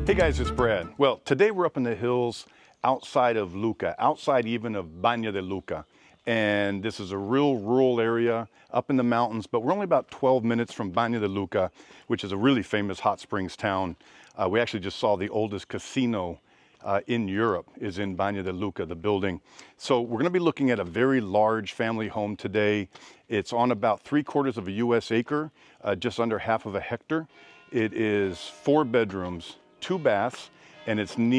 Hey guys, it's Brad. Well, today we're up in the hills outside of Lucca, outside even of Bagni di Lucca. And this is a real rural area up in the mountains, but we're only about 12 minutes from Bagni di Lucca, which is a really famous hot springs town. We actually just saw the oldest casino in Europe is in Bagni di Lucca, the building. So we're going to be looking at a very large family home today. It's on about 3/4 of a US acre, just under half of a hectare. It is 4 bedrooms, 2 baths, and it's in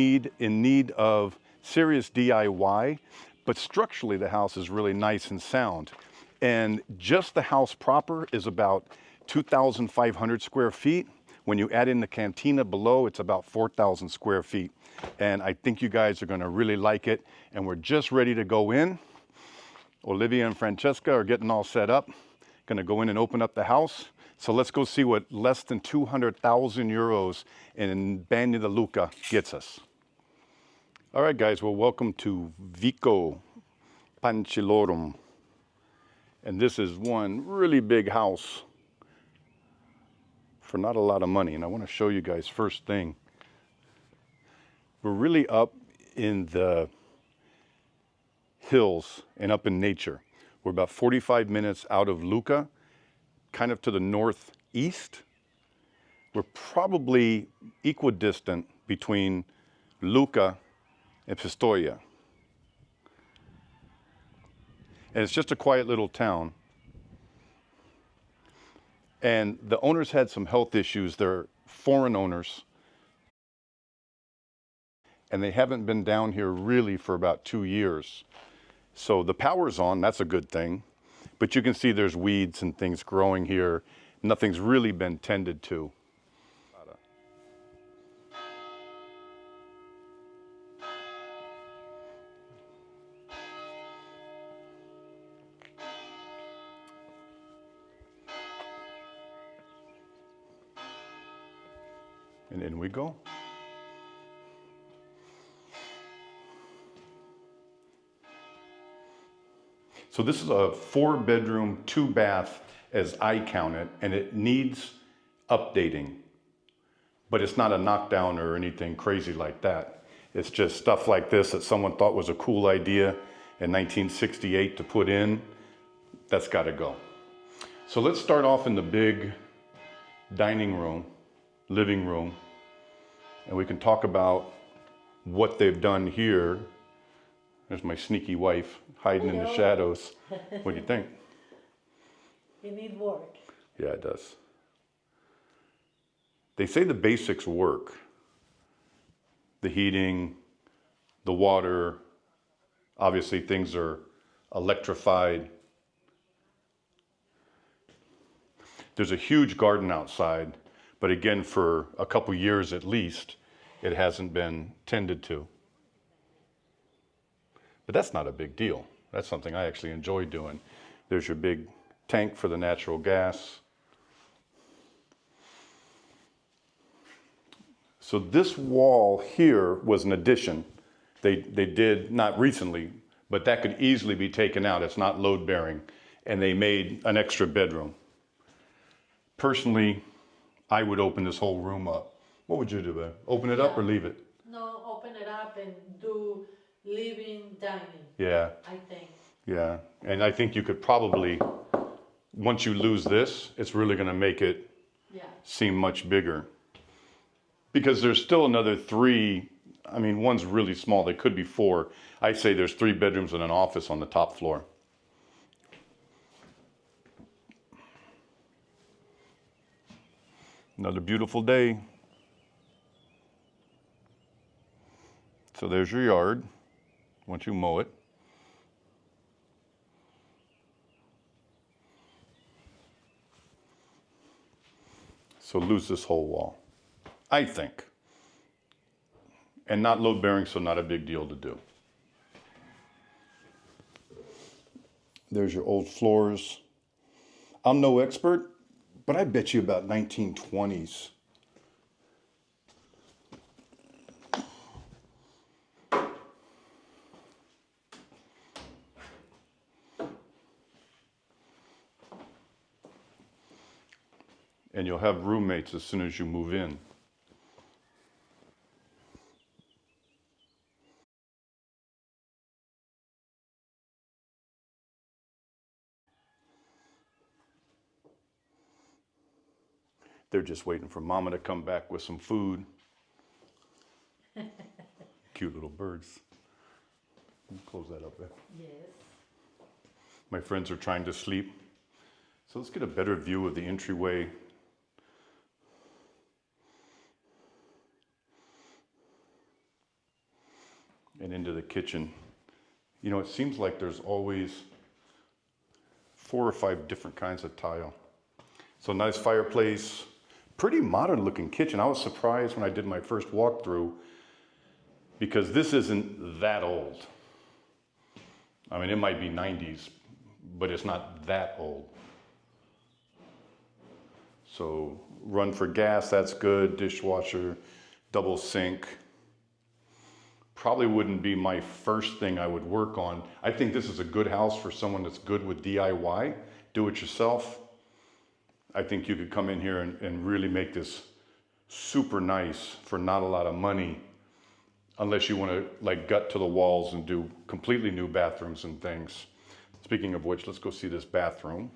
need of serious DIY, but structurally the house is really nice and sound. And just the house proper is about 2,500 square feet. When you add in the cantina below, it's about 4,000 square feet. And I think you guys are gonna really like it. And we're just ready to go in. Olivia and Francesca are getting all set up. Gonna go in and open up the house. So let's go see what less than 200,000 euros in Bagni di Lucca gets us. All right, guys, well, welcome to Vico Pancellorum. And this is one really big house for not a lot of money. And I want to show you guys first thing. We're really up in the hills and up in nature. We're about 45 minutes out of Lucca, kind of to the northeast. We're probably equidistant between Lucca and Pistoia. And it's just a quiet little town. And the owners had some health issues. They're foreign owners. And they haven't been down here really for about 2 years. So the power's on, that's a good thing. But you can see there's weeds and things growing here. Nothing's really been tended to. And in we go. So this is a 4-bedroom, 2-bath as I count it, and it needs updating. But it's not a knockdown or anything crazy like that. It's just stuff like this that someone thought was a cool idea in 1968 to put in. That's got to go. So let's start off in the big dining room, living room, and we can talk about what they've done here. There's my sneaky wife hiding in the shadows. What do you think? It needs work. Yeah, it does. They say the basics work. The heating, the water, obviously things are electrified. There's a huge garden outside, but again, for a couple years at least, it hasn't been tended to. But that's not a big deal. That's something I actually enjoy doing. There's your big tank for the natural gas. So this wall here was an addition. They did, not recently, but that could easily be taken out. It's not load bearing. And they made an extra bedroom. Personally, I would open this whole room up. What would you do, babe? Open it up or leave it? No, open it up and do living, dining. Yeah. I think. Yeah, and I think you could probably, once you lose this, it's really gonna make it seem much bigger. Because there's still another 3, I mean, one's really small, they could be 4. I say there's 3 bedrooms and an office on the top floor. Another beautiful day. So there's your yard, once you mow it. So lose this whole wall, I think. And not load bearing, so not a big deal to do. There's your old floors. I'm no expert, but I bet you about 1920s. And you'll have roommates as soon as you move in. They're just waiting for Mama to come back with some food. Cute little birds. Close that up there. Yes. My friends are trying to sleep. So let's get a better view of the entryway. And into the kitchen. You know, it seems like there's always 4 or 5 different kinds of tile. So nice fireplace, pretty modern looking kitchen. I was surprised when I did my first walkthrough because this isn't that old. I mean, it might be 90s, but it's not that old. So run for gas, that's good. Dishwasher, double sink. Probably wouldn't be my first thing I would work on. I think this is a good house for someone that's good with DIY, do it yourself. I think you could come in here and really make this super nice for not a lot of money, unless you want to like gut to the walls and do completely new bathrooms and things. Speaking of which, let's go see this bathroom.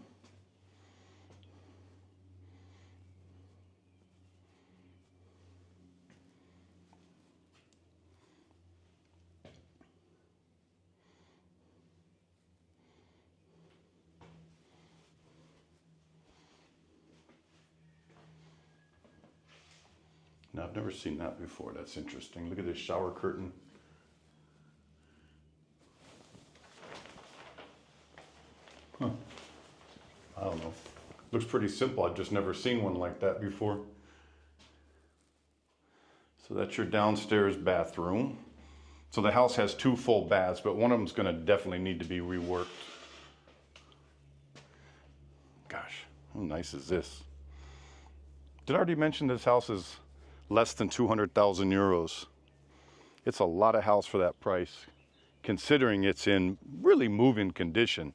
Now, I've never seen that before. That's interesting. Look at this shower curtain. Huh. I don't know. Looks pretty simple. I've just never seen one like that before. So that's your downstairs bathroom. So the house has 2 full baths, but one of them's going to definitely need to be reworked. Gosh, how nice is this? Did I already mention this house is less than 200,000 euros? It's a lot of house for that price, considering it's in really move-in condition.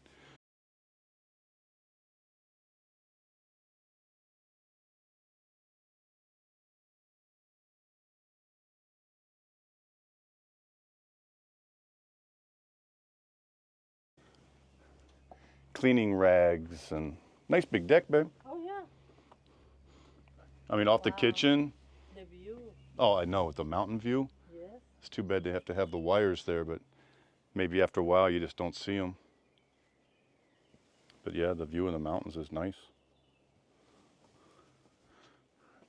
Cleaning rags and nice big deck, babe. Oh yeah. I mean, off the Wow. kitchen. The view. Oh, I know, with the mountain view. Yes. It's too bad they have to have the wires there, but maybe after a while you just don't see them. But yeah, the view of the mountains is nice.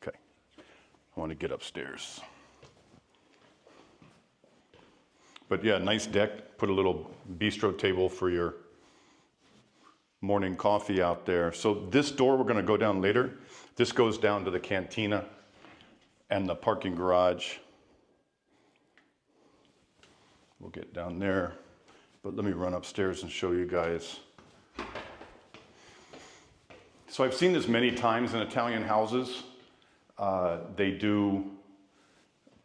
Okay, I want to get upstairs. But yeah, nice deck. Put a little bistro table for your morning coffee out there. So this door we're going to go down later. This goes down to the cantina and the parking garage. We'll get down there, but let me run upstairs and show you guys. So I've seen this many times in Italian houses. They do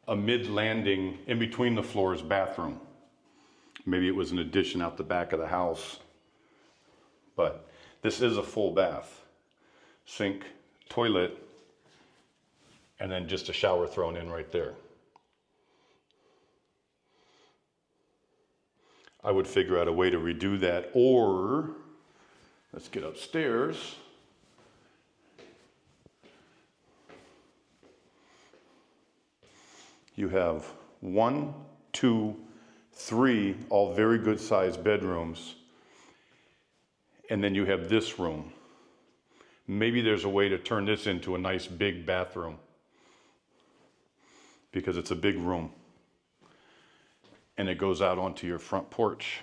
a mid-landing in between the floors bathroom. Maybe it was an addition out the back of the house, but this is a full bath. Sink, toilet, and then just a shower thrown in right there. I would figure out a way to redo that, or let's get upstairs. You have 1, 2, 3, all very good sized bedrooms. And then you have this room. Maybe there's a way to turn this into a nice big bathroom, because it's a big room. And it goes out onto your front porch.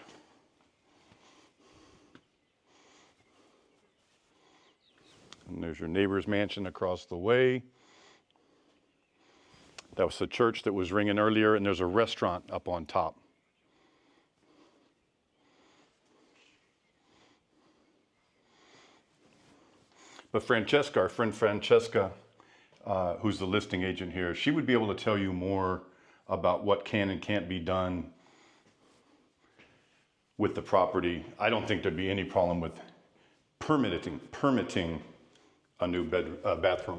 And there's your neighbor's mansion across the way. That was the church that was ringing earlier, and there's a restaurant up on top. But Francesca, our friend Francesca, who's the listing agent here, she would be able to tell you more about what can and can't be done with the property. I don't think there'd be any problem with permitting a new bathroom.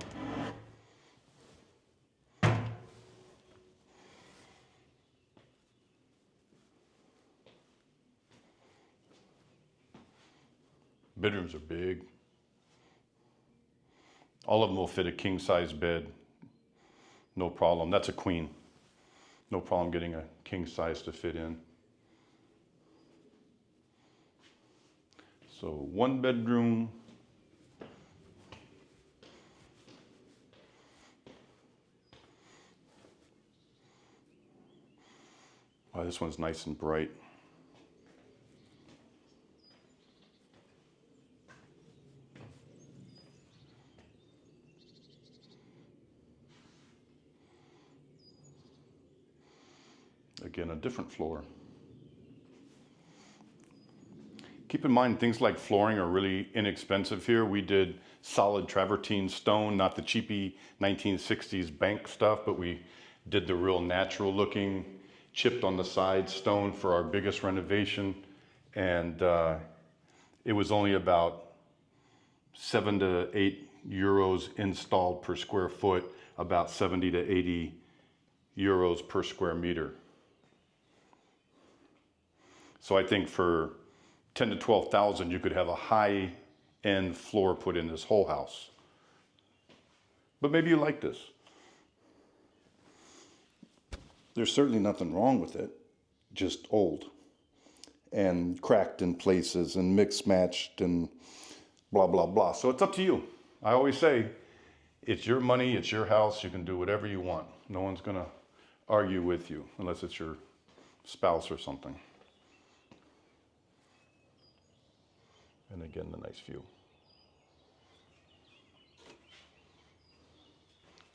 Bedrooms are big. All of them will fit a king size bed. No problem. That's a queen. No problem getting a king size to fit in. So 1 bedroom. Wow, this one's nice and bright. Again, a different floor. Keep in mind, things like flooring are really inexpensive here. We did solid travertine stone, not the cheapy 1960s bank stuff, but we did the real natural looking, chipped on the side stone for our biggest renovation. And it was only about 7 to 8 euros installed per square foot, about 70 to 80 euros per square meter. So I think for 10 to 12,000, you could have a high-end floor put in this whole house. But maybe you like this. There's certainly nothing wrong with it, just old and cracked in places and mixed matched and blah, blah, blah. So it's up to you. I always say, it's your money, it's your house, you can do whatever you want. No one's gonna argue with you unless it's your spouse or something. And again, the nice view.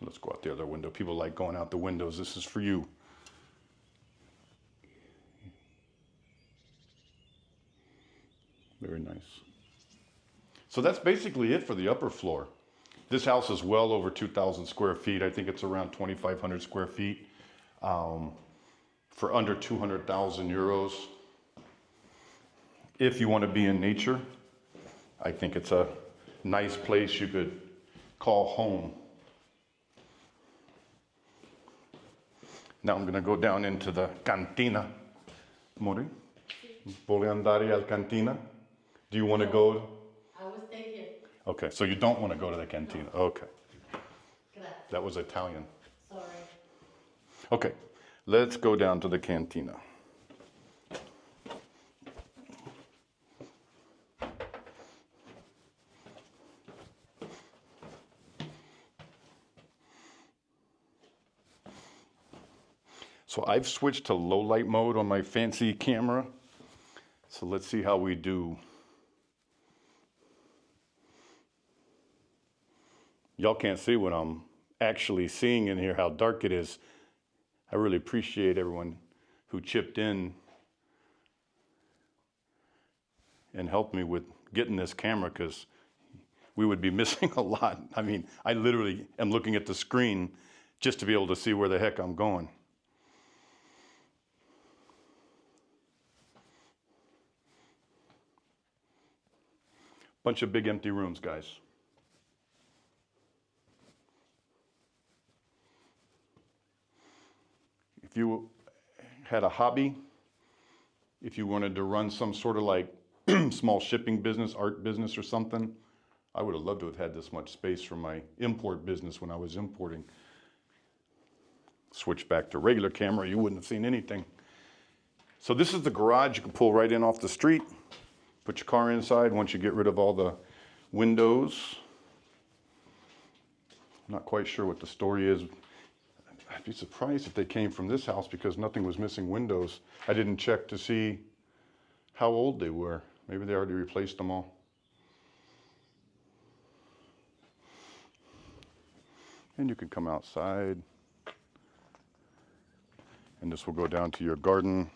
Let's go out the other window. People like going out the windows. This is for you. Very nice. So that's basically it for the upper floor. This house is well over 2,000 square feet. I think it's around 2,500 square feet for under 200,000 euros. If you want to be in nature, I think it's a nice place you could call home. Now I'm going to go down into the Cantina. Mori, voglio andare al Cantina. Do you want to go? I will stay here. Okay, so you don't want to go to the Cantina. Okay. Gracias. That was Italian. Sorry. Okay, let's go down to the Cantina. So I've switched to low light mode on my fancy camera. So let's see how we do. Y'all can't see what I'm actually seeing in here, how dark it is. I really appreciate everyone who chipped in and helped me with getting this camera, because we would be missing a lot. I mean, I literally am looking at the screen just to be able to see where the heck I'm going. Bunch of big empty rooms, guys. If you had a hobby, if you wanted to run some sort of like small shipping business, art business or something, I would have loved to have had this much space for my import business when I was importing. Switch back to regular camera, you wouldn't have seen anything. So this is the garage. You can pull right in off the street. Put your car inside once you get rid of all the windows. I'm not quite sure what the story is. I'd be surprised if they came from this house because nothing was missing windows. I didn't check to see how old they were. Maybe they already replaced them all. And you can come outside. And this will go down to your garden.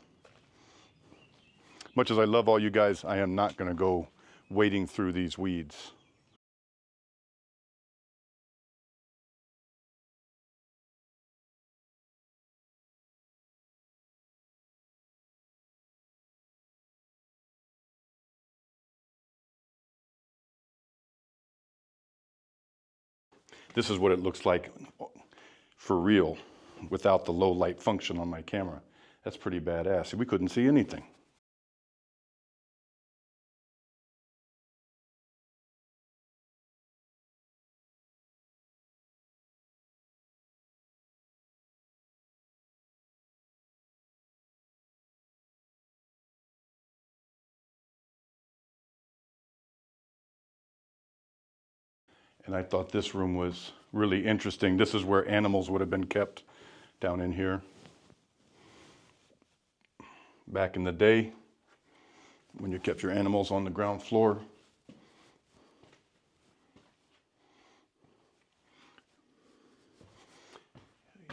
Much as I love all you guys, I am not going to go wading through these weeds. This is what it looks like for real without the low light function on my camera. That's pretty badass. We couldn't see anything. And I thought this room was really interesting. This is where animals would have been kept, down in here. Back in the day, when you kept your animals on the ground floor.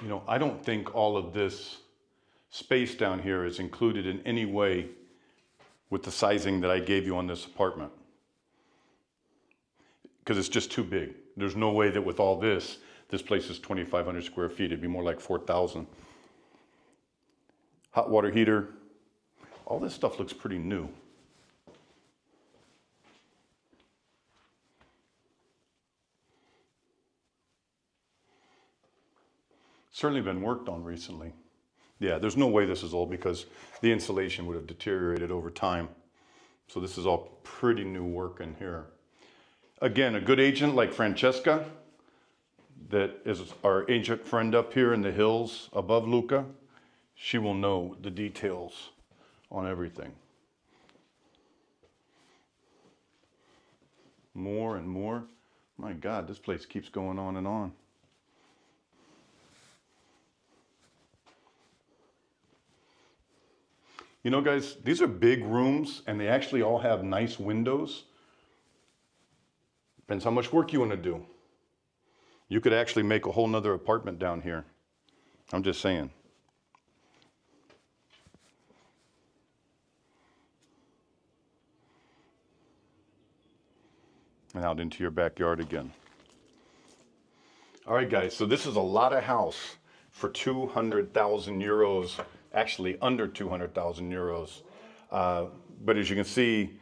You know, I don't think all of this space down here is included in any way with the sizing that I gave you on this apartment, because it's just too big. There's no way that with all this place is 2,500 square feet. It'd be more like 4,000. Hot water heater. All this stuff looks pretty new. Certainly been worked on recently. Yeah, there's no way this is old because the insulation would have deteriorated over time. So this is all pretty new work in here. Again, a good agent like Francesca, that is our agent friend up here in the hills above Lucca, she will know the details on everything. More and more. My God, this place keeps going on and on. You know, guys, these are big rooms and they actually all have nice windows. Depends how much work you want to do. You could actually make a whole nother apartment down here. I'm just saying. And out into your backyard again. All right, guys, so this is a lot of house for 200,000 euros. Actually under 200,000 euros. But as you can see,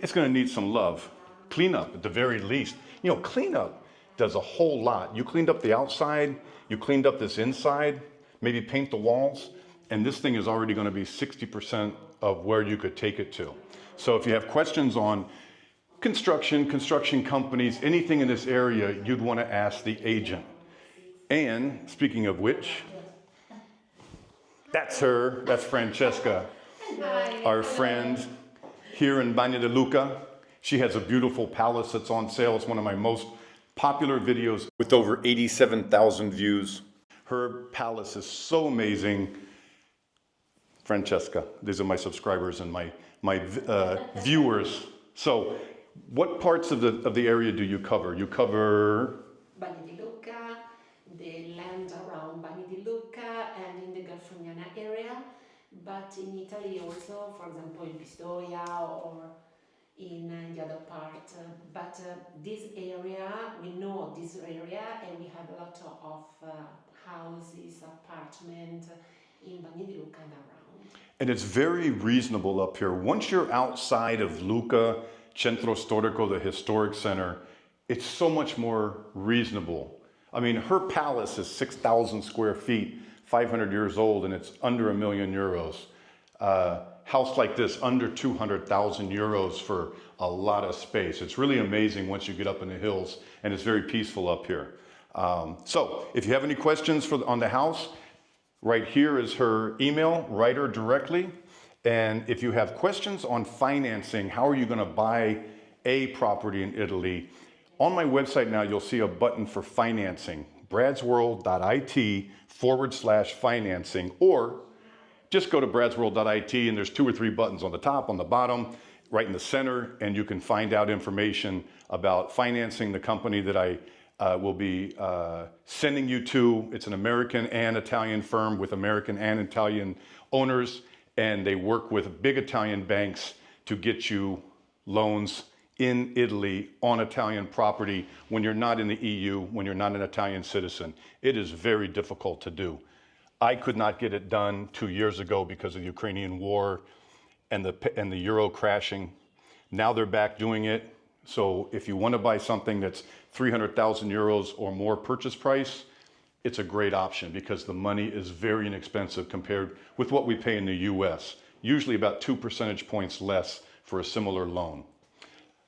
it's going to need some love. Cleanup at the very least. You know, cleanup does a whole lot. You cleaned up the outside, you cleaned up this inside, maybe paint the walls, and this thing is already going to be 60% of where you could take it to. So if you have questions on construction companies, anything in this area, you'd want to ask the agent. And speaking of which, that's her, that's Francesca, our friend here in Bagni di Lucca. She has a beautiful palace that's on sale. It's one of my most popular videos with over 87,000 views. Her palace is so amazing. Francesca, these are my subscribers and my viewers. So what parts of the area do you cover? You cover Bagni di Lucca, the land around Bagni di Lucca and in the Garfagnana area, but in Italy also, for example, in Pistoia or in the other part. But this area, we know this area and we have a lot of houses, apartments in Bagni di Lucca and around. And it's very reasonable up here. Once you're outside of Lucca, Centro Storico, the historic center, it's so much more reasonable. I mean, her palace is 6,000 square feet, 500 years old, and it's under €1 million. House like this, under 200,000 euros for a lot of space. It's really amazing once you get up in the hills, and it's very peaceful up here. So if you have any questions on the house, right here is her email. Write her directly. And if you have questions on financing, how are you going to buy a property in Italy? On my website now, you'll see a button for financing, bradsworld.it/financing, or just go to bradsworld.it and there's 2 or 3 buttons on the top, on the bottom, right in the center, and you can find out information about financing the company that I will be sending you to. It's an American and Italian firm with American and Italian owners, and they work with big Italian banks to get you loans in Italy on Italian property when you're not in the EU, when you're not an Italian citizen. It is very difficult to do. I could not get it done 2 years ago because of the Ukrainian war and the euro crashing. Now they're back doing it. So if you want to buy something that's 300,000 euros or more purchase price, it's a great option because the money is very inexpensive compared with what we pay in the US. Usually about 2 percentage points less for a similar loan.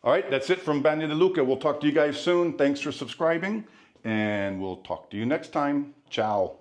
All right, that's it from Bagni di Lucca. We'll talk to you guys soon. Thanks for subscribing, and we'll talk to you next time. Ciao.